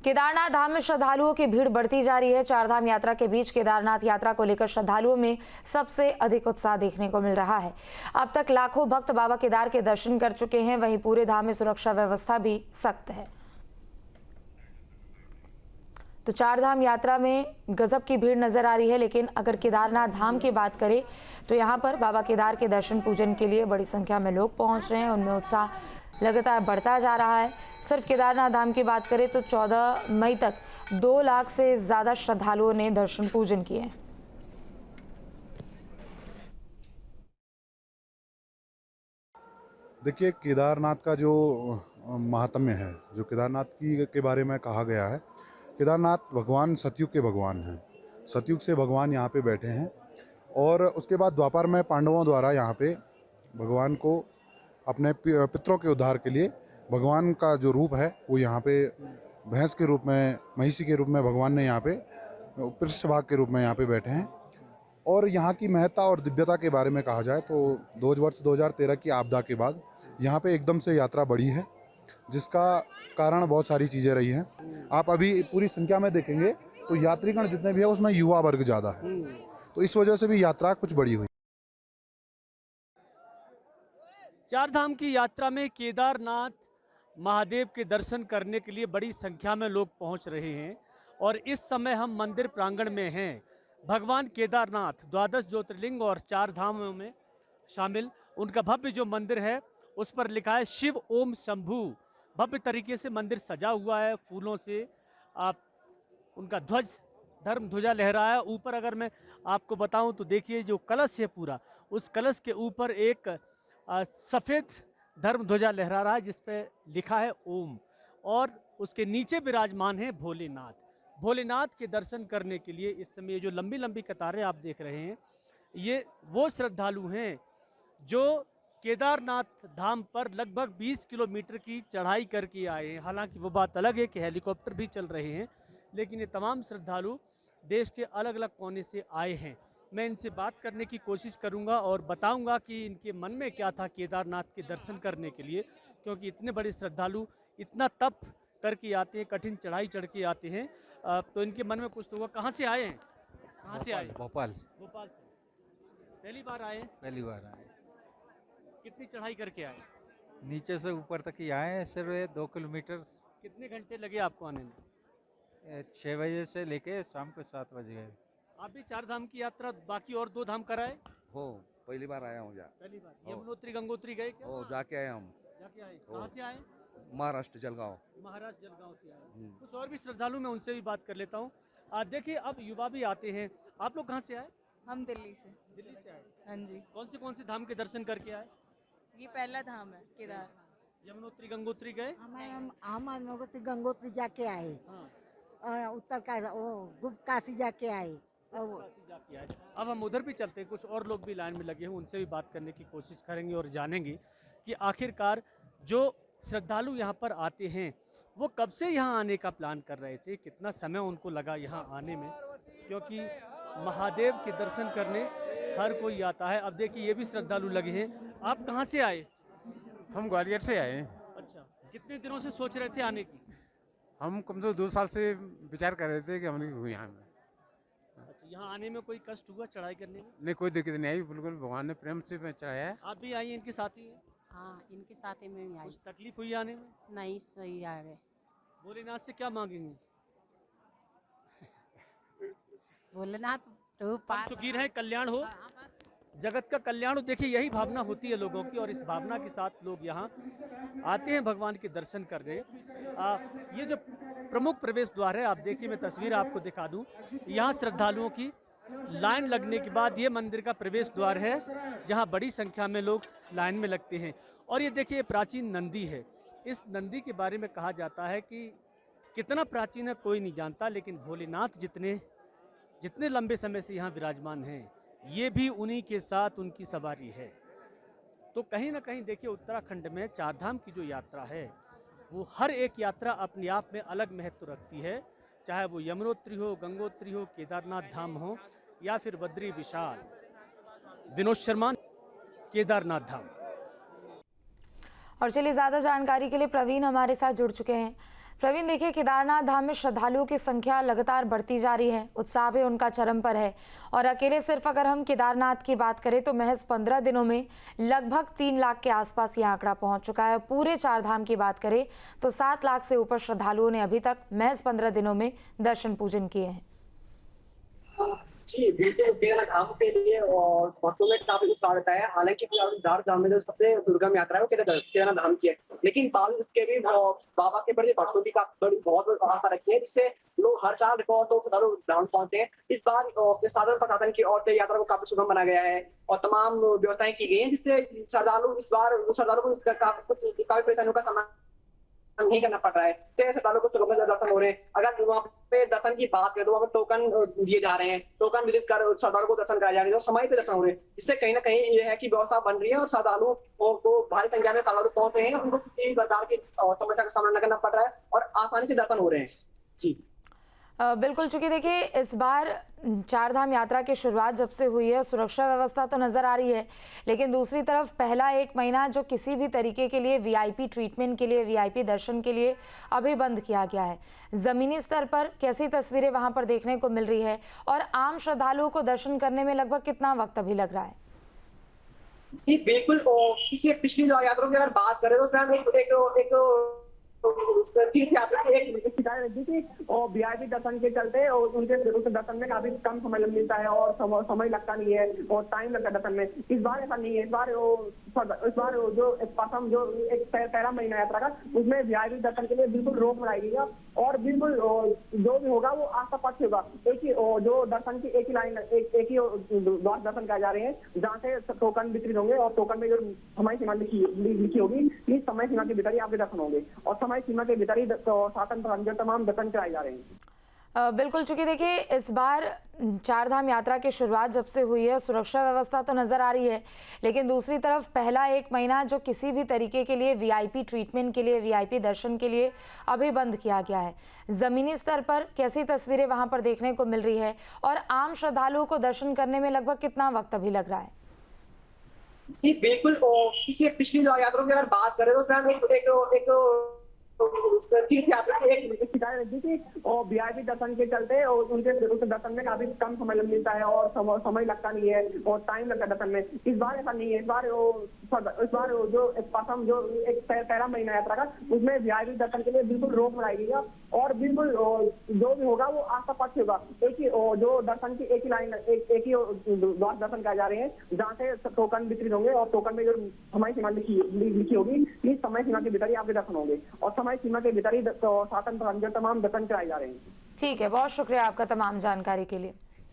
केदारनाथ धाम में श्रद्धालुओं की भीड़ बढ़ती जा रही है। चारधाम यात्रा के बीच केदारनाथ यात्रा को लेकर श्रद्धालुओं में सबसे अधिक उत्साह देखने को मिल रहा है। अब तक लाखों भक्त बाबा केदार के दर्शन कर चुके हैं। वहीं पूरे धाम में सुरक्षा व्यवस्था भी सख्त है। तो चारधाम यात्रा में गजब की भीड़ नजर आ रही है, लेकिन अगर केदारनाथ धाम की बात करें तो यहाँ पर बाबा केदार के दर्शन पूजन के लिए बड़ी संख्या में लोग पहुंच रहे हैं। उनमें उत्साह लगातार बढ़ता जा रहा है। सिर्फ केदारनाथ धाम की बात करें तो 14 मई तक 2 लाख से ज्यादा श्रद्धालुओं ने दर्शन पूजन किए हैं। देखिए, केदारनाथ का जो महात्म्य है, जो केदारनाथ के बारे में कहा गया है, केदारनाथ भगवान सतयुग के भगवान हैं। सतयुग से भगवान यहाँ पे बैठे हैं और उसके बाद द्वापर में पांडवों द्वारा यहाँ पे भगवान को अपने पितरों के उद्धार के लिए भगवान का जो रूप है वो यहाँ पे भैंस के रूप में, महिषी के रूप में भगवान ने यहाँ पे पृष्ठभाग के रूप में यहाँ पे बैठे हैं। और यहाँ की महत्ता और दिव्यता के बारे में कहा जाए तो 2013 की आपदा के बाद यहाँ पे एकदम से यात्रा बढ़ी है, जिसका कारण बहुत सारी चीज़ें रही हैं। आप अभी पूरी संख्या में देखेंगे तो यात्रीगण जितने भी है उसमें युवा वर्ग ज़्यादा है, तो इस वजह से भी यात्रा कुछ बड़ी हुई। चारधाम की यात्रा में केदारनाथ महादेव के दर्शन करने के लिए बड़ी संख्या में लोग पहुंच रहे हैं और इस समय हम मंदिर प्रांगण में हैं। भगवान केदारनाथ द्वादश ज्योतिर्लिंग और 4 धामों में शामिल उनका भव्य जो मंदिर है उस पर लिखा है शिव ओम शंभू। भव्य तरीके से मंदिर सजा हुआ है फूलों से। आप उनका ध्वज धर्म ध्वजा लहरा है ऊपर। अगर मैं आपको बताऊं तो देखिए जो कलश है पूरा, उस कलश के ऊपर एक सफ़ेद धर्म ध्वजा लहरा रहा है जिस पे लिखा है ओम, और उसके नीचे विराजमान है भोलेनाथ। भोलेनाथ के दर्शन करने के लिए इस समय जो लंबी लंबी कतारें आप देख रहे हैं, ये वो श्रद्धालु हैं जो केदारनाथ धाम पर लगभग 20 किलोमीटर की चढ़ाई करके आए हैं। हालांकि वो बात अलग है कि हेलीकॉप्टर भी चल रहे हैं, लेकिन ये तमाम श्रद्धालु देश के अलग अलग कोने से आए हैं। मैं इनसे बात करने की कोशिश करूंगा और बताऊंगा कि इनके मन में क्या था केदारनाथ के दर्शन करने के लिए, क्योंकि इतने बड़े श्रद्धालु इतना तप करके आते हैं, कठिन चढ़ाई चढ़ के आते हैं। तो इनके मन में कुछ तो होगा। कहाँ से आए हैं? कहाँ से आए? भोपाल। भोपाल से पहली बार आए? पहली बार आए। कितनी चढ़ाई करके आए? नीचे से ऊपर तक ही आए हैं, सिर्फ 2 किलोमीटर। कितने घंटे लगे आपको आने में? 6 बजे से लेके शाम को 7 बज गए। आप भी 4 धाम की यात्रा बाकी और 2 धाम कराए? हो, पहली बार आया हूँ। पहली बार। यमुनोत्री गंगोत्री गए क्या? हो, जाके आए हम। जाके आए। कहाँ से आए? महाराष्ट्र जलगांव। महाराष्ट्र जलगांव से आए। कुछ और भी श्रद्धालु मैं उनसे भी बात कर लेता हूँ। देखिए अब युवा भी आते हैं। आप लोग कहाँ से आए? हम दिल्ली से। दिल्ली से आए? हाँ जी। कौन से धाम के दर्शन करके आए? ये पहला धाम है केदार। यमुनोत्री गंगोत्री गए? हम यमुनोत्री गंगोत्री जाके आए हाँ। और उत्तर का गुप्त काशी जाके आए। जाके आए। अब हम उधर भी चलते हैं। कुछ और लोग भी लाइन में लगे हैं, उनसे भी बात करने की कोशिश करेंगे और जानेंगे कि आखिरकार जो श्रद्धालु यहाँ पर आते हैं वो कब से यहाँ आने का प्लान कर रहे थे, कितना समय उनको लगा यहाँ आने में, क्योंकि महादेव के दर्शन करने हर कोई आता है। अब देखिए ये भी श्रद्धालु लगे हैं। आप कहाँ से आए? हम ग्वालियर से आए। अच्छा, कितने दिनों से सोच रहे थे आने की? हम कम से कम 2 साल से विचार कर रहे थे कि हम यहाँ में। अच्छा, यहाँ आने में कोई कष्ट हुआ चढ़ाई करने में? नहीं, कोई दिक्कत नहीं आई, बिल्कुल भगवान ने प्रेम से चढ़ाया है। आप भी आई इनके साथ ही हैं? हाँ, इनके साथ ही में आई। कुछ तकलीफ हुई आने में? नहीं, सही आ गए। भोलेनाथ से क्या मांगेंगे? भोलेनाथ तो पास सुखीर है, कल्याण हो, जगत का कल्याण हो। देखिए यही भावना होती है लोगों की और इस भावना के साथ लोग यहाँ आते हैं भगवान के दर्शन करने। ये जो प्रमुख प्रवेश द्वार है, आप देखिए, मैं तस्वीर आपको दिखा दूं। यहाँ श्रद्धालुओं की लाइन लगने के बाद ये मंदिर का प्रवेश द्वार है जहाँ बड़ी संख्या में लोग लाइन में लगते हैं। और ये देखिए प्राचीन नंदी है। इस नंदी के बारे में कहा जाता है कि कितना प्राचीन है कोई नहीं जानता, लेकिन भोलेनाथ जितने लंबे समय से यहाँ विराजमान हैं, ये भी उन्हीं के साथ उनकी सवारी है। तो कहीं ना कहीं देखिए उत्तराखंड में 4 धाम की जो यात्रा है वो हर एक यात्रा अपने आप में अलग महत्व रखती है, चाहे वो यमुनोत्री हो, गंगोत्री हो, केदारनाथ धाम हो या फिर बद्री विशाल। विनोद शर्मा, केदारनाथ धाम। और चलिए ज्यादा जानकारी के लिए प्रवीण हमारे साथ जुड़ चुके हैं। प्रवीण, देखिए केदारनाथ धाम में श्रद्धालुओं की संख्या लगातार बढ़ती जा रही है, उत्साह भी उनका चरम पर है। और अकेले सिर्फ अगर हम केदारनाथ की बात करें तो महज 15 दिनों में लगभग 3 लाख के आसपास यह आंकड़ा पहुंच चुका है। पूरे 4 धाम की बात करें तो 7 लाख से ऊपर श्रद्धालुओं ने अभी तक महज 15 दिनों में दर्शन पूजन किए हैं। जी बिल्कुल, केदारनाथ धाम के लिए और भक्तों में काफी उत्साह रहता है। हालांकि केदारनाथ धाम में जो सबसे दुर्गम यात्रा है वो केदारनाथ धाम की है, लेकिन बावजूद इसके भी बाबा के प्रति भक्तों की बड़ी बहुत आस्था रखी है, जिससे लोग हर साल रिकॉर्ड धाम पहुंचते हैं। इस बार साधन प्रशासन की ओर से यात्रा को काफी सुगम बनाया गया है और तमाम व्यवस्थाएं की गई हैं, जिससे श्रद्धालु को काफी परेशानियों का सामना नहीं करना पड़ रहा है। श्रद्धालुओं को सुगम दर्शन हो रहे हैं। अगर वहाँ पे दर्शन की बात करें तो वहाँ पे टोकन दिए जा रहे हैं, टोकन विजिट कर श्रद्धालुओं को दर्शन कराए जा रहे हैं और समय पे दर्शन हो रहे हैं। इससे कहीं ना कहीं ये है कि व्यवस्था बन रही है और श्रद्धालुओं को भारी संख्या में श्रद्धालु पहुंच रहे हैं, उनको किसी भी प्रकार की समस्या का सामना न करना पड़ रहा है और आसानी से दर्शन हो रहे हैं। जी बिल्कुल, चूंकि देखिए इस बार 4 धाम यात्रा की शुरुआत जब से हुई है सुरक्षा व्यवस्था तो नज़र आ रही है, लेकिन दूसरी तरफ पहला 1 महीना जो किसी भी तरीके के लिए वीआईपी ट्रीटमेंट के लिए, वीआईपी दर्शन के लिए अभी बंद किया गया है। ज़मीनी स्तर पर कैसी तस्वीरें वहां पर देखने को मिल रही है और आम श्रद्धालुओं को दर्शन करने में लगभग कितना वक्त अभी लग रहा है? जी बिल्कुल, पिछली यात्रा की अगर बात करें तो एक तीर्थ यात्रा की एक शिकायत रहती थी और वीआईपी दर्शन के चलते और उनके दर्शन में काफी कम समय मिलता है और समय लगता नहीं है और टाइम लगता है दर्शन में। इस बार ऐसा नहीं है। इस बार जो प्रथम जो एक पहला महीना यात्रा का उसमें वीआईपी दर्शन के लिए बिल्कुल रोक लगाई गई है और बिल्कुल जो भी होगा वो आस्था पक्ष होगा। एक ही जो दर्शन की एक ही लाइन एक ही द्वार दर्शन कराए जा रहे हैं, जहाँ से टोकन वितरित होंगे और टोकन में जो समय सीमा लिखी होगी इस समय सीमा के भीतर ही आपके दर्शन होंगे और समय सीमा के भीतर ही शासन तमाम दर्शन कराए जा रहे हैं। बिल्कुल, चूंकि देखिए इस बार 4 धाम यात्रा की शुरुआत जब से हुई है सुरक्षा व्यवस्था तो नज़र आ रही है, लेकिन दूसरी तरफ पहला 1 महीना जो किसी भी तरीके के लिए वीआईपी ट्रीटमेंट के लिए, वीआईपी दर्शन के लिए अभी बंद किया गया है। ज़मीनी स्तर पर कैसी तस्वीरें वहां पर देखने को मिल रही है और आम श्रद्धालुओं को दर्शन करने में लगभग कितना वक्त अभी लग रहा है? जी बिल्कुल, पिछली यात्रा की अगर बात करें तो एक तीर्थ यात्रा की एक शिकायत रहती थी और वीआईपी दर्शन के चलते और उनके दर्शन में काफी कम समय मिलता है और समय लगता नहीं है और टाइम लगता है दर्शन में। इस बार ऐसा नहीं है। इस बार जो प्रथम जो एक पहला महीना यात्रा का उसमें वीआईपी दर्शन के लिए बिल्कुल रोक लगाई गई है और बिल्कुल जो भी होगा वो आस्था पक्ष होगा। एक ही जो दर्शन की एक ही लाइन एक ही द्वार दर्शन कराए जा रहे हैं, जहाँ से टोकन वितरित होंगे और टोकन में जो समय सीमा लिखी होगी इस समय सीमा के भीतर ही आपके दर्शन होंगे और समय सीमा के भीतर ही शासन तमाम दर्शन कराए जा रहे हैं। ठीक है, बहुत शुक्रिया आपका तमाम जानकारी के लिए।